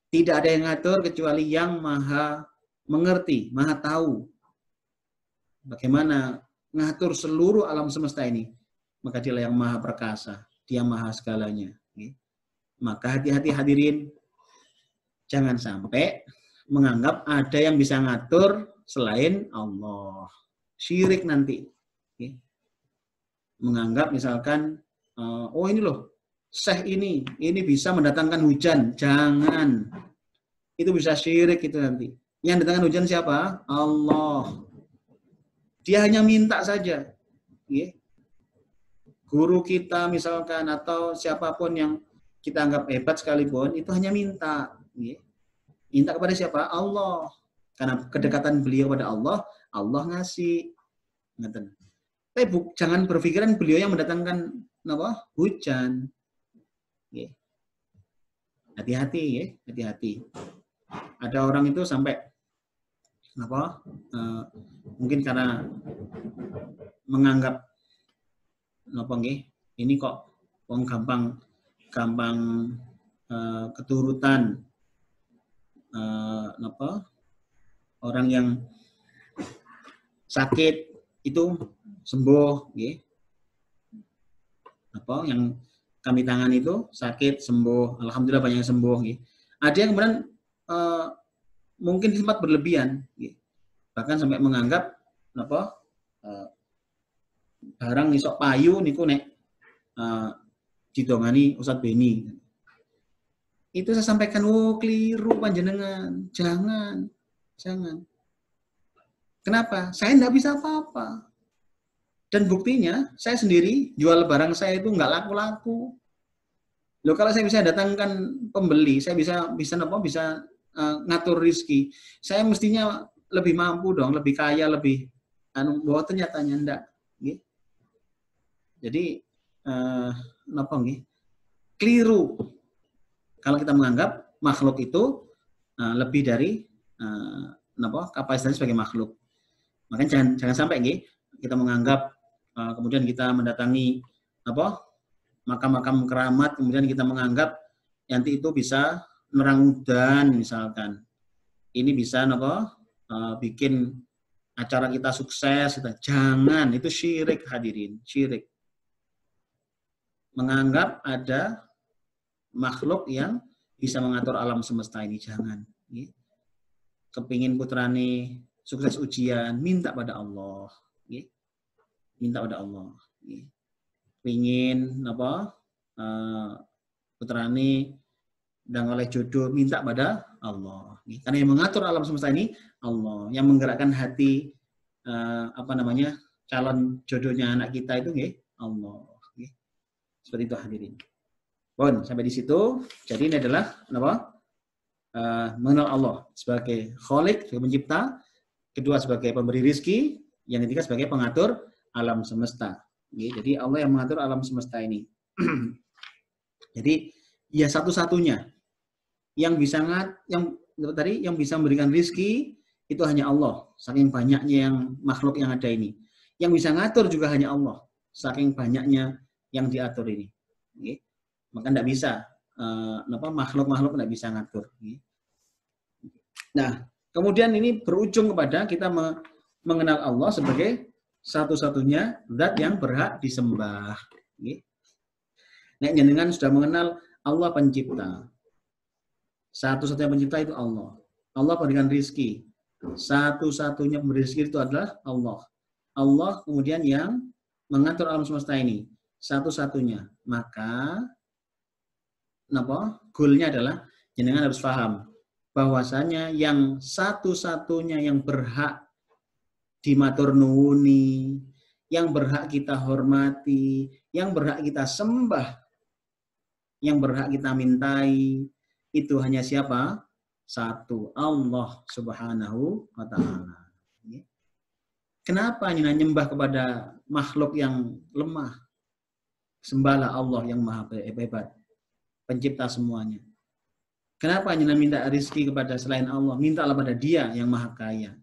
Tidak ada yang ngatur kecuali yang maha mengerti, maha tahu. Bagaimana ngatur seluruh alam semesta ini. Maka dialah yang maha perkasa. Dia maha segalanya. Maka hati-hati hadirin. Jangan sampai menganggap ada yang bisa ngatur selain Allah. Syirik nanti. Menganggap misalkan, oh ini loh, syekh ini bisa mendatangkan hujan. Jangan. Itu bisa syirik itu nanti. Yang mendatangkan hujan siapa? Allah. Dia hanya minta saja. Guru kita misalkan atau siapapun yang kita anggap hebat sekalipun, itu hanya minta. Minta kepada siapa? Allah. Karena kedekatan beliau pada Allah, Allah ngasih. Tapi jangan berpikiran beliau yang mendatangkan hujan. Hati-hati, hati-hati. Ada orang itu sampai mungkin karena menganggap ini kok gampang keturutan orang yang sakit itu sembuh, apa yang kami tangani itu sakit sembuh, alhamdulillah banyak yang sembuh. Gitu. Ada yang kemudian mungkin sempat berlebihan, gitu. Bahkan sampai menganggap apa barang isok payu niku nek didongani Ustadz Beni. Itu saya sampaikan, keliru panjenengan, jangan. Kenapa? Saya enggak bisa apa-apa. Dan buktinya, saya sendiri jual barang saya itu nggak laku-laku. Loh, kalau saya bisa datangkan pembeli, saya bisa ngatur rezeki. Saya mestinya lebih mampu dong, lebih kaya, lebih bahwa ternyatanya enggak. Gitu. Jadi keliru kalau kita menganggap makhluk itu lebih dari kapasitasnya sebagai makhluk. Makanya jangan sampai kita menganggap kemudian kita mendatangi makam-makam keramat, kemudian kita menganggap nanti itu bisa nerang udan misalkan. Ini bisa bikin acara kita sukses. Jangan, itu syirik hadirin, syirik. Menganggap ada makhluk yang bisa mengatur alam semesta ini, jangan. Kepingin putrane sukses ujian, minta pada Allah. Minta pada Allah. Pingin putrane dan oleh jodoh, minta pada Allah. Karena yang mengatur alam semesta ini Allah, yang menggerakkan hati calon jodohnya anak kita itu Allah. Seperti itu hadirin. Bon, sampai di situ. Jadi ini adalah mengenal Allah sebagai Khalik, sebagai pencipta, kedua sebagai pemberi rizki, yang ketiga sebagai pengatur alam semesta. Jadi Allah yang mengatur alam semesta ini. Jadi ya satu-satunya yang bisa memberikan rizki itu hanya Allah. Saking banyaknya yang makhluk yang ada ini. Yang bisa ngatur juga hanya Allah. Saking banyaknya yang diatur ini. Maka tidak bisa makhluk-makhluk tidak bisa ngatur. Nah, kemudian ini berujung kepada kita mengenal Allah sebagai satu-satunya zat yang berhak disembah. Nek jenengan sudah mengenal Allah pencipta. Satu-satunya pencipta itu Allah. Allah memberikan rizki. Satu-satunya pemberi rizki itu adalah Allah. Allah kemudian yang mengatur alam semesta ini. Satu-satunya. Maka goalnya adalah jenengan harus paham bahwasanya yang satu-satunya yang berhak dimatur nuwuni, yang berhak kita hormati, yang berhak kita sembah, yang berhak kita mintai, itu hanya siapa? Satu, Allah Subhanahu wa ta'ala. Kenapa nyembah kepada makhluk yang lemah? Sembahlah Allah yang maha hebat, pencipta semuanya. Kenapa minta rizki kepada selain Allah? Mintalah pada Dia yang maha kaya.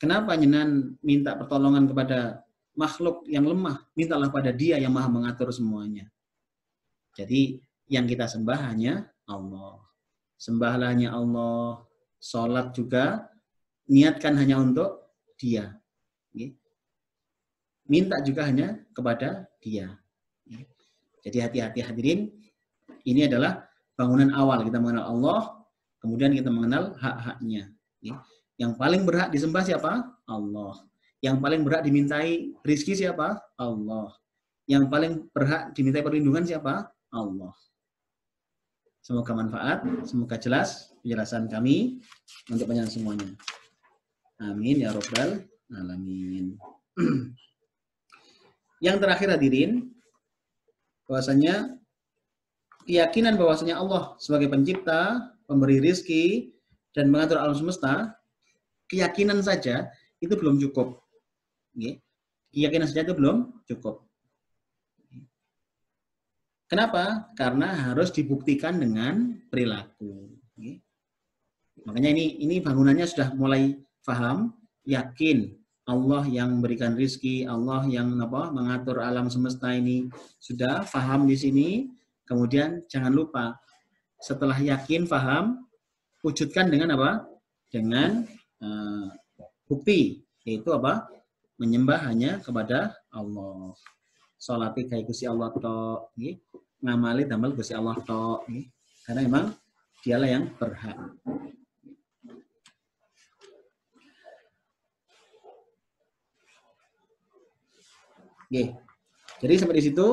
Kenapa jenengan minta pertolongan kepada makhluk yang lemah? Mintalah pada Dia yang maha mengatur semuanya. Jadi yang kita sembah hanya Allah. Sembahlah hanya Allah. Sholat juga niatkan hanya untuk Dia. Minta juga hanya kepada Dia. Jadi hati-hati hadirin. Ini adalah bangunan awal. Kita mengenal Allah. Kemudian kita mengenal hak-haknya. Yang paling berhak disembah siapa? Allah. Yang paling berhak dimintai rizki siapa? Allah. Yang paling berhak dimintai perlindungan siapa? Allah. Semoga manfaat, semoga jelas penjelasan kami untuk penjelasan semuanya. Amin ya rabbal alamin. Yang terakhir hadirin, bahwasanya keyakinan bahwasanya Allah sebagai pencipta, pemberi rizki dan mengatur alam semesta, keyakinan saja itu belum cukup. Keyakinan saja itu belum cukup. Kenapa? Karena harus dibuktikan dengan perilaku. Makanya ini bangunannya sudah mulai paham, yakin Allah yang memberikan rizki, Allah yang mengatur alam semesta ini, sudah paham di sini. Kemudian jangan lupa setelah yakin, paham, wujudkan dengan apa? Dengan bukti, yaitu apa? Menyembah hanya kepada Allah. salate gawe Gusti Allah tok, nggih. Ngamali damel Gusti Allah tok, nggih. Karena memang dialah yang berhak. Oke. Jadi sampai di situ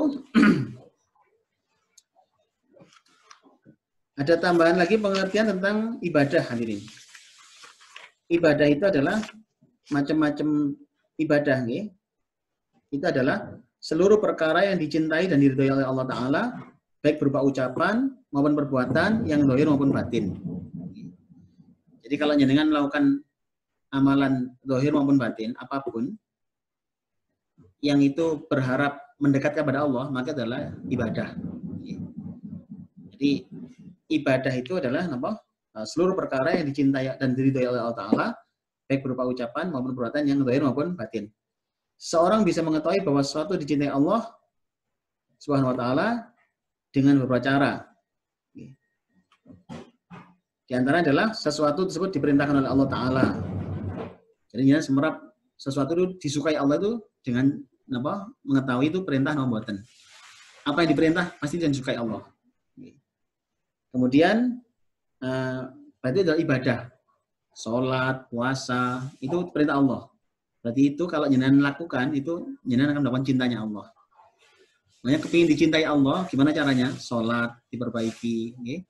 ada tambahan lagi pengertian tentang ibadah hadirin. Ibadah itu adalah macam-macam ibadah, nggih. Itu adalah seluruh perkara yang dicintai dan diridhoi oleh Allah Ta'ala, baik berupa ucapan maupun perbuatan yang zahir maupun batin. Jadi kalau jenengan melakukan amalan zahir maupun batin, apapun, yang itu berharap mendekat kepada Allah, maka adalah ibadah. Jadi ibadah itu adalah apa? Seluruh perkara yang dicintai dan diridhoi oleh Allah Ta'ala, baik berupa ucapan maupun perbuatan yang zahir maupun batin. Seorang bisa mengetahui bahwa sesuatu dicintai Allah Subhanahu wa Ta'ala dengan beberapa cara. Di antara adalah sesuatu tersebut diperintahkan oleh Allah Ta'ala. Jadi semerap sesuatu itu disukai Allah itu dengan apa? Mengetahui itu perintah maupun boten. Apa yang diperintah pasti disukai Allah. Kemudian berarti adalah ibadah. Sholat, puasa, itu perintah Allah. Berarti itu kalau jenengan lakukan, itu jenengan akan mendapatkan cintanya Allah. Makanya kepingin dicintai Allah, gimana caranya? Sholat diperbaiki, okay?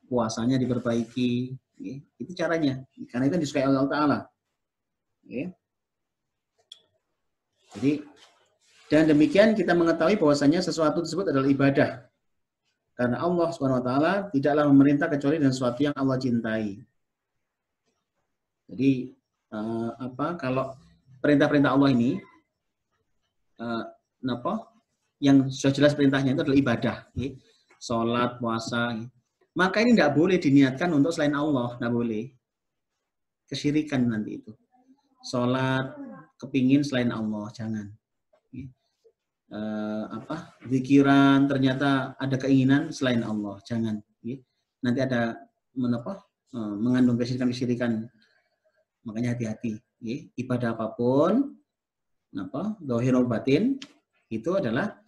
Puasanya diperbaiki, okay? Itu caranya. Karena itu disukai Allah Ta'ala. Okay? Jadi, dan demikian kita mengetahui bahwasanya sesuatu tersebut adalah ibadah. Karena Allah Subhanahu wa Ta'ala tidaklah memerintah kecuali dengan sesuatu yang Allah cintai. Jadi kalau perintah-perintah Allah ini yang sudah jelas perintahnya itu adalah ibadah, okay? Sholat, puasa, okay? Maka ini tidak boleh diniatkan untuk selain Allah, tidak boleh. Kesyirikan nanti itu. Sholat kepingin selain Allah, jangan. Okay? Zikiran ternyata ada keinginan selain Allah, jangan. Okay? Nanti ada mengandung kesyirikan. Makanya hati-hati. Okay? Ibadah apapun, zahir maupun batin, itu adalah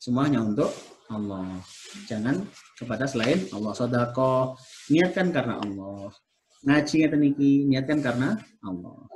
semuanya untuk Allah. Jangan kepada selain Allah. Sedekah niatkan karena Allah. Ngaji ngeten iki niatkan karena Allah.